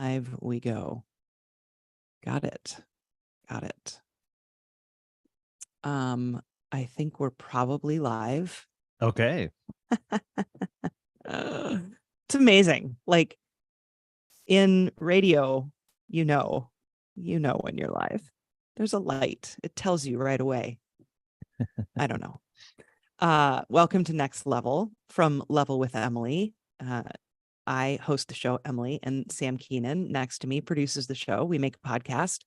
Live we go. Got it. I think we're probably live. Okay. It's amazing. Like in radio, you know when you're live. There's a light. It tells you right away. I don't know. Welcome to Next Level from Level with Emily. I host the show, Emily, and Sam Keenan next to me produces the show. We make a podcast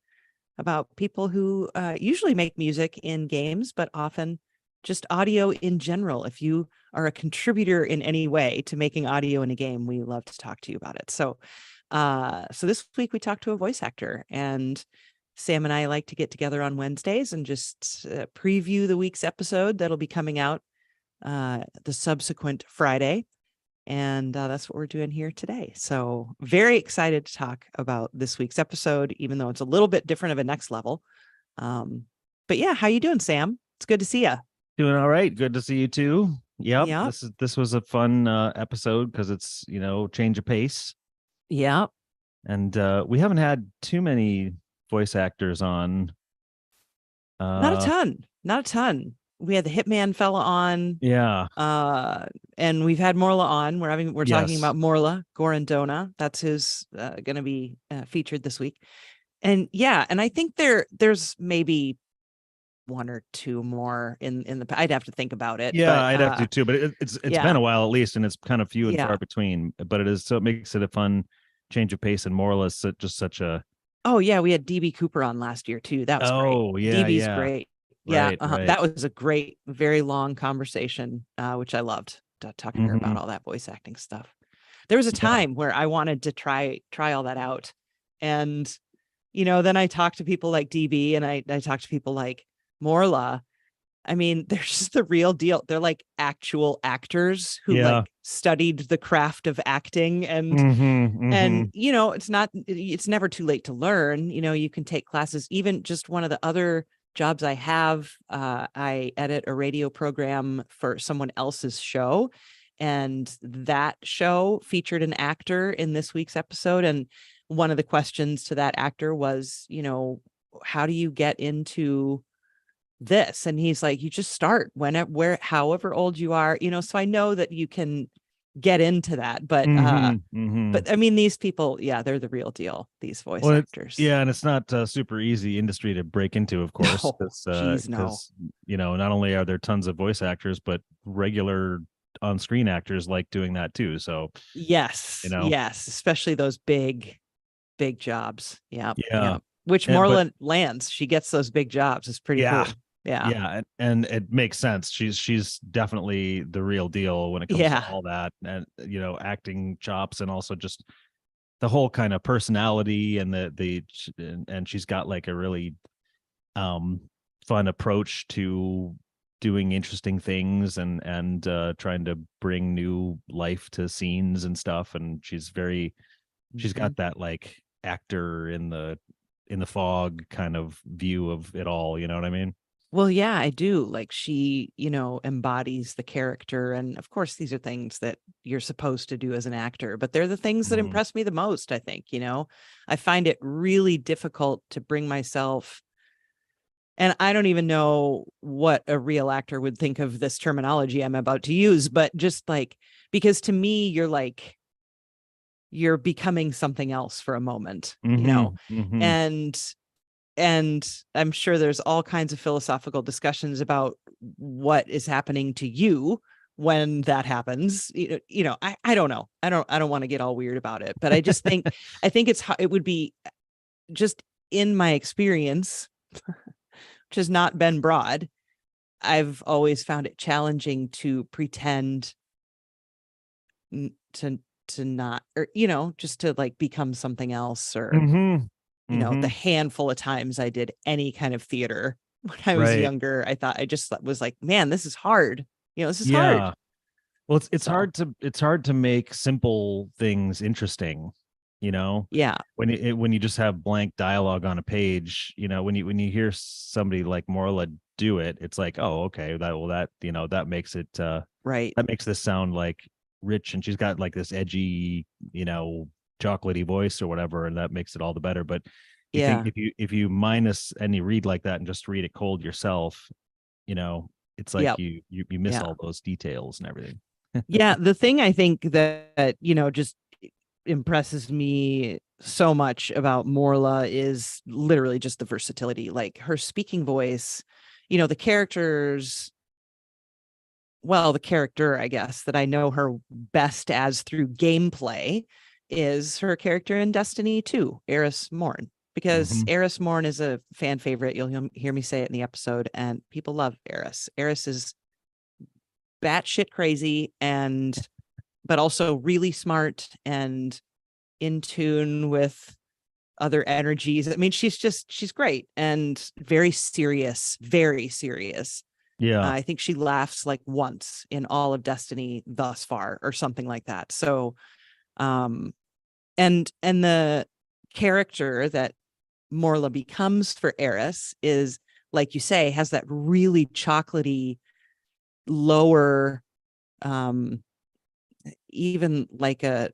about people who usually make music in games, but often just audio in general. If you are a contributor in any way to making audio in a game, we love to talk to you about it. So this week we talked to a voice actor, and Sam and I like to get together on Wednesdays and just preview the week's episode that'll be coming out the subsequent Friday. And that's what we're doing here today. So very excited to talk about this week's episode, even though it's a little bit different of a next level. But yeah, how you doing, Sam? It's good to see you. Doing all right. Good to see you too. Yep. Yeah. This was a fun episode because it's, change of pace. Yeah. And we haven't had too many voice actors on. Not a ton. We had the Hitman fella on. Yeah. And we've had Morla on. We're talking about Morla Gorrondona. That's who's going to be featured this week. And yeah, and I think there's maybe one or two more in the. I'd have to think about it. Yeah, but, I'd have to too. But it's been a while at least, and it's kind of few and far between. But it is, so it makes it a fun change of pace. And Morla is just such a. Oh yeah, we had DB Cooper on last year too. That was great. Oh yeah, DB's great. Yeah, right. That was a great, very long conversation, which I loved, talking to her about all that voice acting stuff. There was a time where I wanted to try all that out. And, then I talked to people like DB and I talked to people like Morla. I mean, they're just the real deal. They're like actual actors who like studied the craft of acting and, and, it's never too late to learn. You can take classes. Even just one of the other jobs I have, I edit a radio program for someone else's show, and that show featured an actor in this week's episode. And one of the questions to that actor was, how do you get into this? And he's like, you just start however old you are, so I know that you can get into that, but but I mean, these people, they're the real deal, these voice actors. And it's not a super easy industry to break into, of course. No. Not only are there tons of voice actors, but regular on-screen actors like doing that too. So yes, especially those big jobs. Yeah. Which and, Morla lands. She gets those big jobs. It's pretty cool. Yeah, and it makes sense. She's definitely the real deal when it comes to all that, and acting chops, and also just the whole kind of personality and and she's got like a really fun approach to doing interesting things and trying to bring new life to scenes and stuff. And she's got that like actor in the fog kind of view of it all. You know what I mean? Well, yeah, I do. Like she, embodies the character. And of course, these are things that you're supposed to do as an actor, but they're the things that impress me the most, I think. I find it really difficult to bring myself, and I don't even know what a real actor would think of this terminology I'm about to use, but just like, because to me, you're becoming something else for a moment, and I'm sure there's all kinds of philosophical discussions about what is happening to you when that happens. I don't know. I don't want to get all weird about it, but I just think, it would be, just in my experience, which has not been broad, I've always found it challenging to pretend to not, or, just to like become something else, or, the handful of times I did any kind of theater when I was younger, I thought, I just was like, man, this is hard. This is hard. Well, it's hard to make simple things interesting, when you just have blank dialogue on a page. When you hear somebody like Morla do it, it's like, oh, okay, that makes it that makes this sound like rich, and she's got like this edgy, chocolatey voice or whatever, and that makes it all the better. But you Yeah. think if you minus any read like that and just read it cold yourself, it's like Yep. you miss all those details and everything. Yeah. The thing I think that, just impresses me so much about Morla is literally just the versatility, like her speaking voice, the character, I guess, that I know her best as through gameplay is her character in Destiny 2, Eris Morn, because Eris Morn is a fan favorite. You'll hear me say it in the episode, and people love Eris. Eris is batshit crazy but also really smart and in tune with other energies. I mean, she's great and very serious, very serious. Yeah. I think she laughs like once in all of Destiny thus far or something like that. So, and the character that Morla becomes for Eris is, like you say, has that really chocolatey, lower, even like a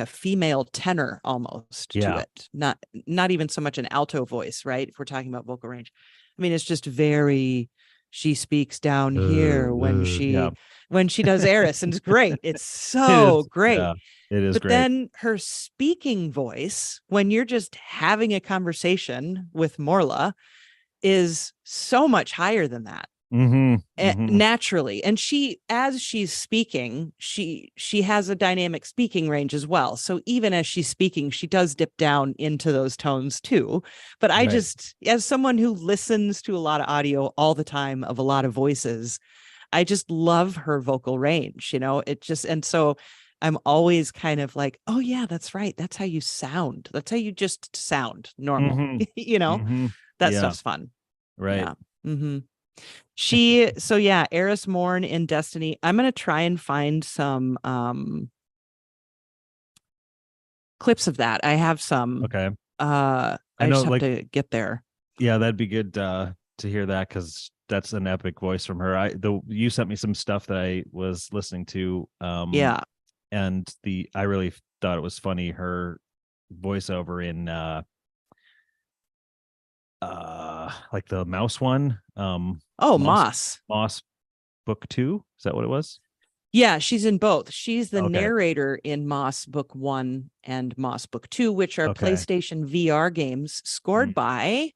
female tenor almost to it. Not even so much an alto voice, right? If we're talking about vocal range. I mean, it's just very, she speaks down here when she does Eris, and it's great. It's so great. Yeah, it is but great. Then her speaking voice, when you're just having a conversation with Morla, is so much higher than that. Naturally. And as she's speaking, she has a dynamic speaking range as well. So even as she's speaking, she does dip down into those tones too. But I just, as someone who listens to a lot of audio all the time of a lot of voices, I just love her vocal range, and so I'm always kind of like, oh yeah, that's right. That's how you sound. That's how you just sound normal. That stuff's fun. Right. Yeah. Eris Morn in Destiny. I'm going to try and find some clips of that. I have some. Okay. I just have to get there. Yeah, that'd be good to hear that, because that's an epic voice from her. You sent me some stuff that I was listening to. And I really thought it was funny, her voiceover in like the mouse one. Moss book 2. Is that what it was? Yeah, she's in both. She's the narrator in Moss Book 1 and Moss Book 2, which are PlayStation VR games scored by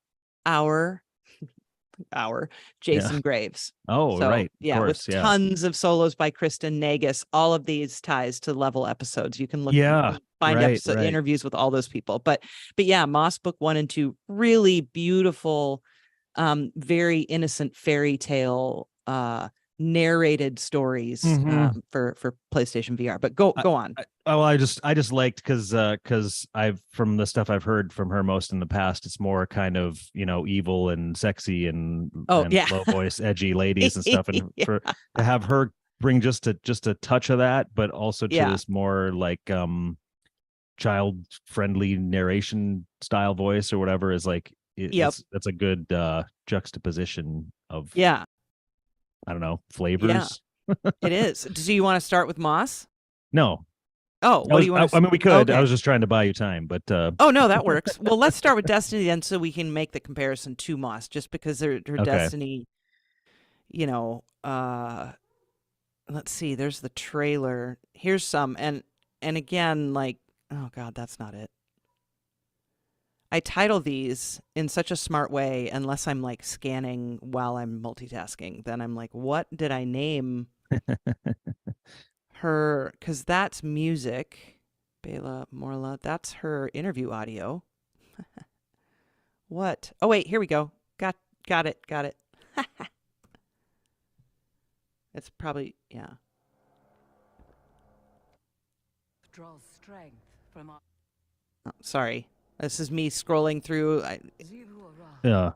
our Jason Graves. Right. Yeah, with tons of solos by Kristen Nagus. All of these ties to Level episodes. You can look, find interviews with all those people. But yeah, Moss Book 1 and 2, really beautiful, very innocent fairy tale narrated stories for PlayStation VR. But go on. I just liked, because I've, from the stuff I've heard from her most in the past, it's more kind of evil and sexy and low voice, edgy ladies and stuff, and to have her bring just a touch of that, but also to this more like child friendly narration style voice or whatever, is like that's a good juxtaposition of I don't know, flavors. It is. Do you want to start with Moss? No. Oh, what do you want to I mean, we could. I was just trying to buy you time, but oh no, that works. Well, let's start with Destiny then, so we can make the comparison to Moss, just because her Destiny, let's see, there's the trailer. Here's some, and again, like, oh god, that's not it. I title these in such a smart way, unless I'm like scanning while I'm multitasking. Then I'm like, what did I name her? Because that's music. Bela Morla. That's her interview audio. What? Oh wait, here we go. Got it. It's probably Draws strength from our... Oh, sorry. This is me scrolling through. Yeah.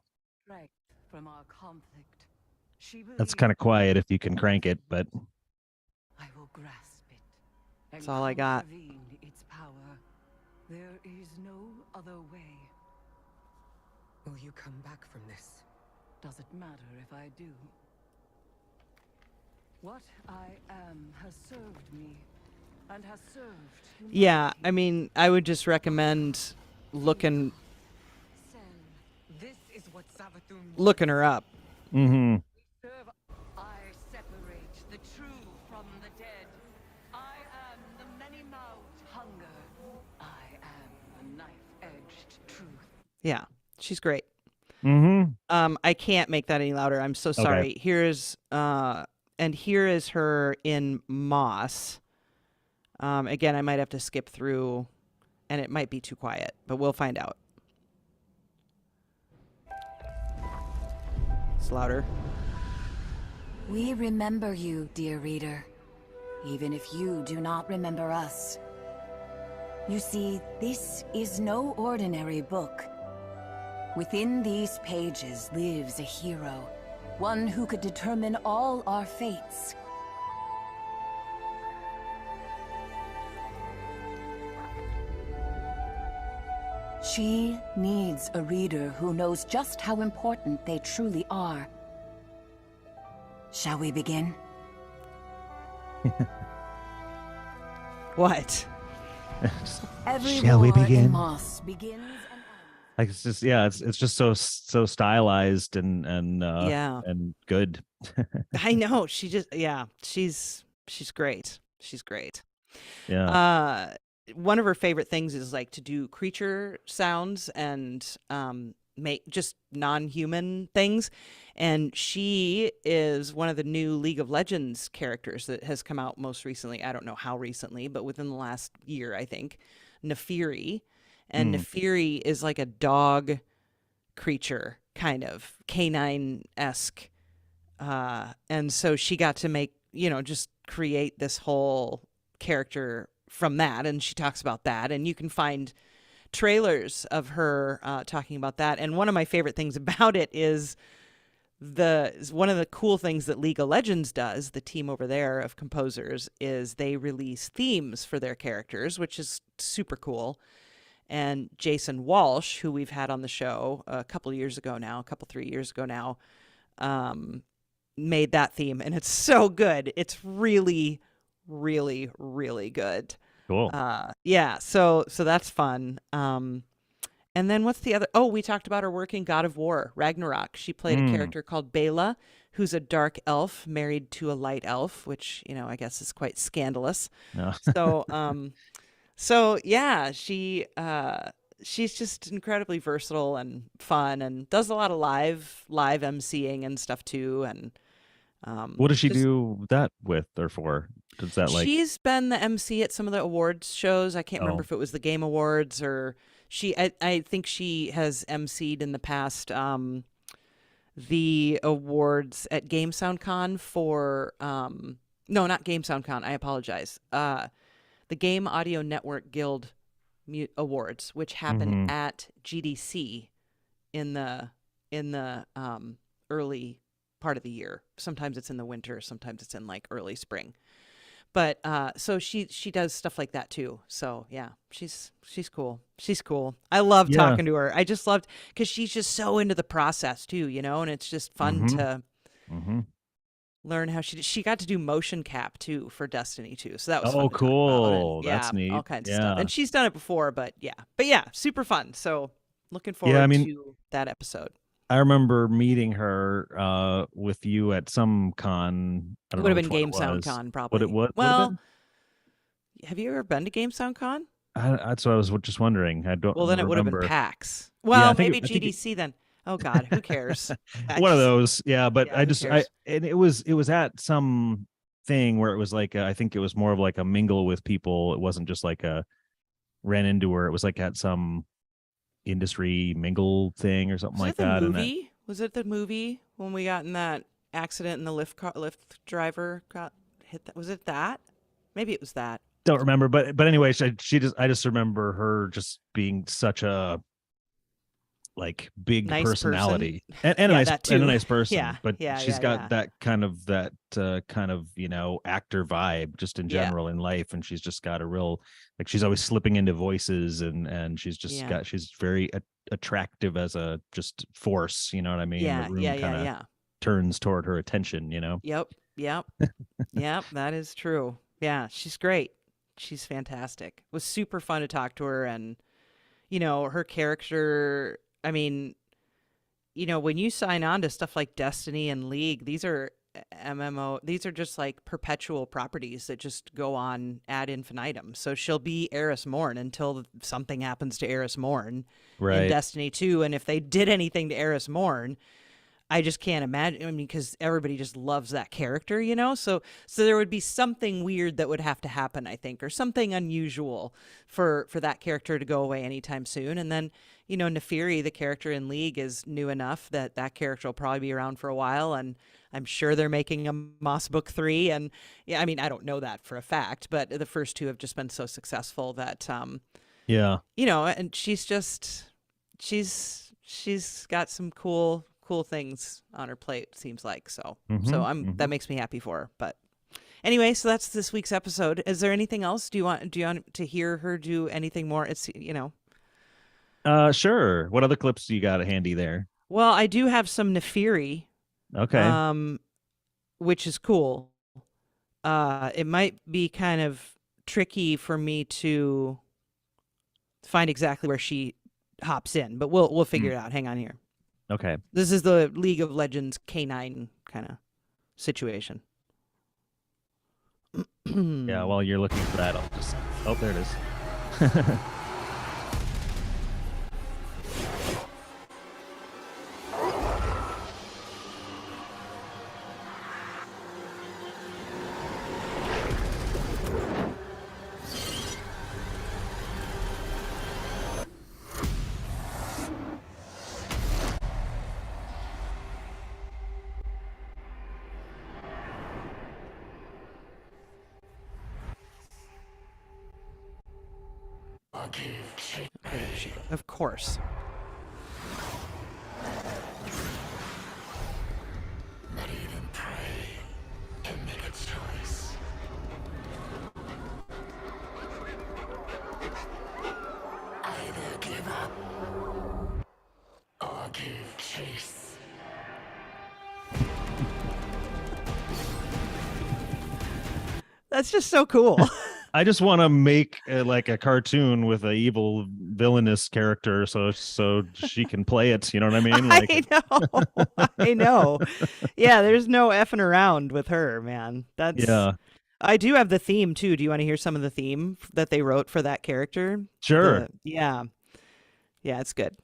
That's kind of quiet if you can crank it, but I will grasp it. That's all I got. Its power. There is no other way. Will you come back from this? Does it matter if I do? What I am has served me. and has served. Yeah, I mean, I would just recommend looking This is what Savathun looking her up. Mm-hmm. serve. I separate the true from the dead. I am the many-mouthed hunger. I am the knife-edged truth. Yeah, she's great. Mm-hmm. I can't make that any louder. I'm so sorry. Okay. Here is her in Moss. Again, I might have to skip through, and it might be too quiet, but we'll find out. It's louder. We remember you, dear reader, even if you do not remember us. You see, this is no ordinary book. Within these pages lives a hero, one who could determine all our fates. She needs a reader who knows just how important they truly are. Shall we begin? What? Every Shall we war in begin? Moss begins and ends. Like it's just it's just so stylized and Yeah. and good. I know. She's great. She's great. Yeah. One of her favorite things is like to do creature sounds and make just non-human things. And she is one of the new League of Legends characters that has come out most recently. I don't know how recently, but within the last year, I think. Nefiri. And Nefiri is like a dog creature, kind of canine-esque. And so she got to make, just create this whole character from that. And she talks about that. And you can find trailers of her talking about that. And one of my favorite things about it is one of the cool things that League of Legends does, the team over there of composers, is they release themes for their characters, which is super cool. And Jason Walsh, who we've had on the show a couple 3 years ago now, made that theme. And it's so good. It's really, really, really good. Cool. Yeah, so that's fun. And then what's the other? Oh, we talked about her work in God of War, Ragnarok. She played a character called Bela, who's a dark elf married to a light elf, which, I guess is quite scandalous. No. So yeah, she's just incredibly versatile and fun and does a lot of live MCing and stuff too. And What does she do that with or for? Does that she's been the MC at some of the awards shows. I can't remember if it was the Game Awards or I think she has MC'd in the past the awards at Game Sound Con for no, not Game Sound Con, I apologize. The Game Audio Network Guild Awards, which happen at GDC in the early part of the year. Sometimes it's in the winter, sometimes it's in like early spring. But so she does stuff like that too. So yeah, she's cool. She's cool. I love talking to her. I just loved because she's just so into the process too, and it's just fun to learn how she got to do motion cap too for Destiny 2. So that was fun to cool. Talk about. That's neat. All kinds of stuff. And she's done it before, but yeah, super fun. So looking forward to that episode. I remember meeting her with you at some con. I don't Would know have been which Game one it Sound was. Con, probably. Well, have you ever been to Game Sound Con? That's what I was just wondering. I don't. Well, then remember. it would have been PAX. Well, Yeah, maybe GDC then. Oh God, who cares? One of those, yeah. But yeah, and it was at some thing where it was like I think it was more of like a mingle with people. It wasn't just like a ran into her. It was like at some industry mingle thing or something like that. Movie? Was it the movie when we got in that accident and the lift driver got hit? Was it that? Maybe it was that. Don't remember, but anyway, I just remember her just being such a like big nice personality person. and a nice person. Yeah, but she's got that kind of actor vibe just in general in life, and she's just got a real like she's always slipping into voices and she's just she's very attractive as a just force. You know what I mean? The room turns toward her attention. Yep. That is true. Yeah, she's great. she's fantastic. It was super fun to talk to her, and her character. I mean, when you sign on to stuff like Destiny and League, these are MMO. These are just like perpetual properties that just go on ad infinitum. So she'll be Eris Morn until something happens to Eris Morn in Destiny 2. And if they did anything to Eris Morn, I just can't imagine. I mean, because everybody just loves that character, So there would be something weird that would have to happen, I think, or something unusual for that character to go away anytime soon. And then, Neferi, the character in League, is new enough that character will probably be around for a while. And I'm sure they're making a Moss Book 3. And yeah, I mean, I don't know that for a fact, but the first two have just been so successful that, and she's got some cool things on her plate, it seems like. So that makes me happy for her. But anyway, so that's this week's episode. Is there anything else? Do you want to hear her do anything more? It's Sure. What other clips do you got handy there? Well, I do have some Neferi. Okay. Which is cool. It might be kind of tricky for me to find exactly where she hops in, but we'll figure it out. Hang on here. Okay. This is the League of Legends K9 kind of situation. Yeah, while you're looking for that, I'll just... Oh, there it is. Of course. Not even prey can make a choice. Either give up or give chase. That's just so cool. I just want to make like a cartoon with an evil villainous character so she can play it. You know what I mean? Like... I know. Yeah, there's no effing around with her, man. Yeah. I do have the theme too. Do you want to hear some of the theme that they wrote for that character? Sure. Yeah, it's good.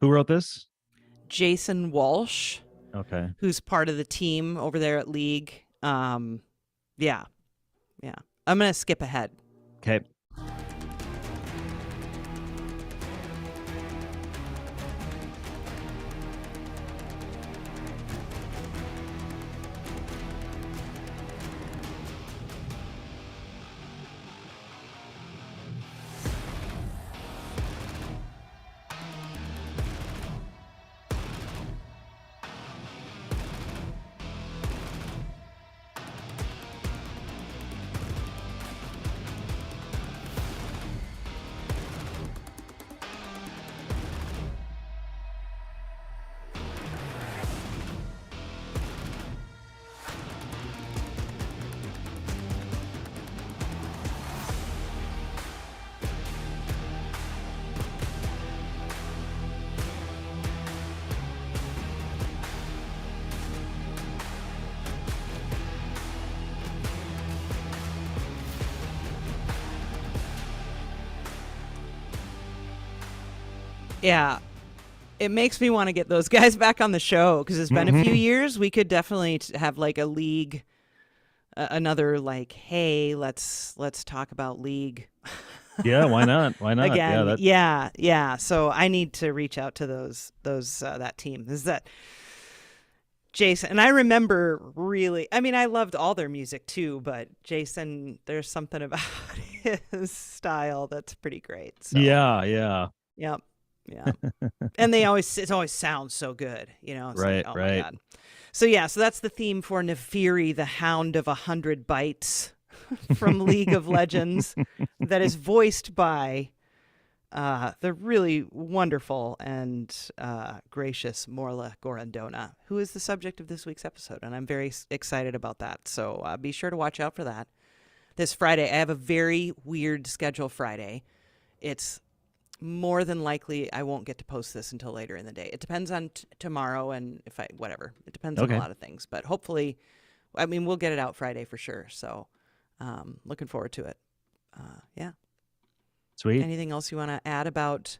Who wrote this? Jason Walsh. Okay. Who's part of the team over there at League. Yeah. I'm going to skip ahead. Okay. Yeah. It makes me want to get those guys back on the show because it's been a few years. We could definitely have like a League, another like, hey, let's talk about League. Yeah, why not? Why not? Again, yeah. So I need to reach out to those that team. Is that Jason? And I remember really, I mean, I loved all their music too, but Jason, there's something about his style that's pretty great. So. Yeah. Yep. Yeah. And it always sounds so good, you know? It's right, like, oh right. My God. So that's the theme for Neferi, the Hound of 100 Bites from League of Legends, that is voiced by the really wonderful and gracious Morla Gorrondona, who is the subject of this week's episode. And I'm very excited about that. So be sure to watch out for that. this Friday. I have a very weird schedule Friday. It's more than likely I won't get to post this until later in the day. It depends on tomorrow and if I, whatever. It depends on a lot of things. But hopefully, I mean, we'll get it out Friday for sure. So looking forward to it. Yeah. Sweet. Anything else you want to add about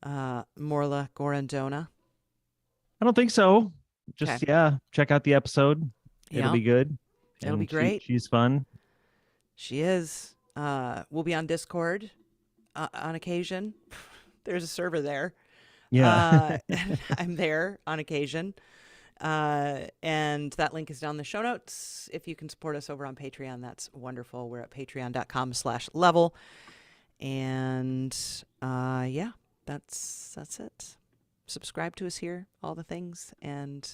Morla Gorrondona? I don't think so. Just, check out the episode. It'll be good. It'll be great. She's fun. She is. We'll be on Discord on occasion. There's a server there. Yeah. I'm there on occasion. And that link is down in the show notes. If you can support us over on Patreon, that's wonderful. We're at patreon.com/level. And that's it. Subscribe to us here, all the things. And